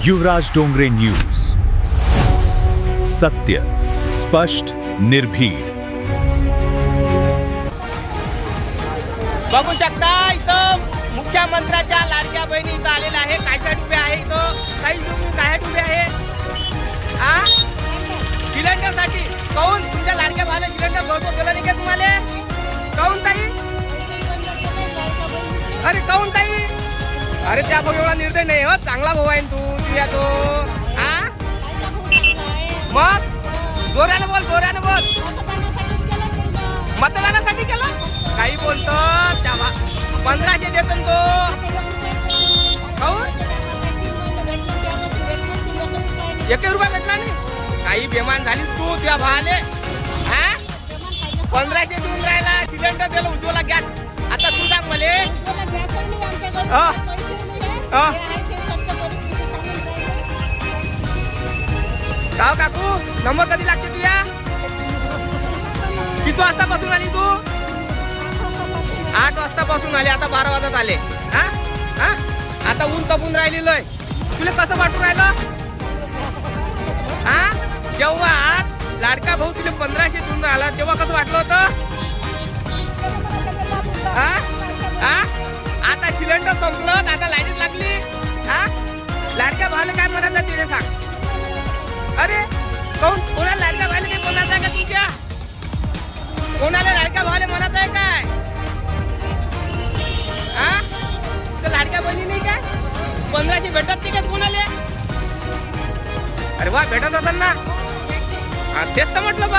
युवराज Dongre news, सत्य, स्पष्ट, निर्भीड. बघू शकता इथं मुख्यमंत्र्याच्या लाडक्या बहिणी इथं आलेल्या आहे. कायसाठी उभे आहे इथं काही तुम्ही कायसाठी उभे आहे हा सिलेंडरसाठी. काऊन तुमच्या लाडक्या भावाला सिलेंडर घरपोच दिलं नाही का तुम्हाला? काऊन ताई? अरे काऊन ताई? अरे त्या भाऊ एवढा निर्णय नाही हो, चांगला भाऊ आहे तू तुझ्या तो हा. मग जोरानं बोल, जोरानं बोल. मतदानासाठी केलं काही बोलतो त्या 1500 देतो तो. काऊन 1 रुपया भेटला नाही? काही बेमान झाली तू त्या भावाले हा. 1500 देऊन राहिला, सिलेंडर दिलं, उज्ज्वला गॅस. आता तू सांग मले गाव काकू नंबर कधी लागते तुझ्या? किती वाजतापासून आली तू? 8 वाजतापासून आले, आता 12 वाजत आले हा. हा आता ऊन तपून राहिलेलं आहे. तुला कसं वाटून राहिलं हा? जेव्हा आज लाडका भाऊ तुला 1500 देऊन राहिला तेव्हा कसं वाटलं होतं हा? हा आता सिलेंडर संपलं, आता लाईट लागली हा. लाडक्या भावाला काय म्हणायचं तिने सांग. अरे कोण कोणाला लाडक्या भावाला काही म्हणायचं आहे का तुमच्या? कोणाला लाडक्या भावाला म्हणायचं आहे काय हा? तर लाडक्या बहिणी नाही काय 1500 भेटत नाही काय कोणाला? अरे वा भेटत असेल ना. तेच तर म्हटलं बा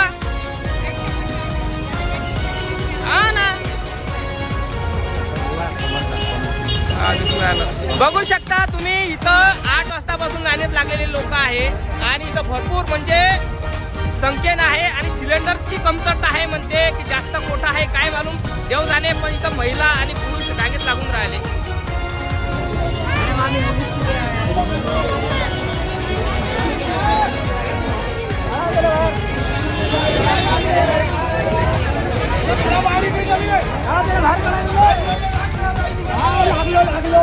हा ना. बघू शकता तुम्ही इथं 8 वाजतापासून लाईनीत लागलेले लोक आहे आणि इथं भरपूर म्हणजे संख्येनं आहे आणि सिलेंडरची कमतरता आहे म्हणते की जास्त कोठा आहे काय मालूम देव जाणे. पण इथं महिला आणि पुरुष रांगेत लागून राहिले. लागलो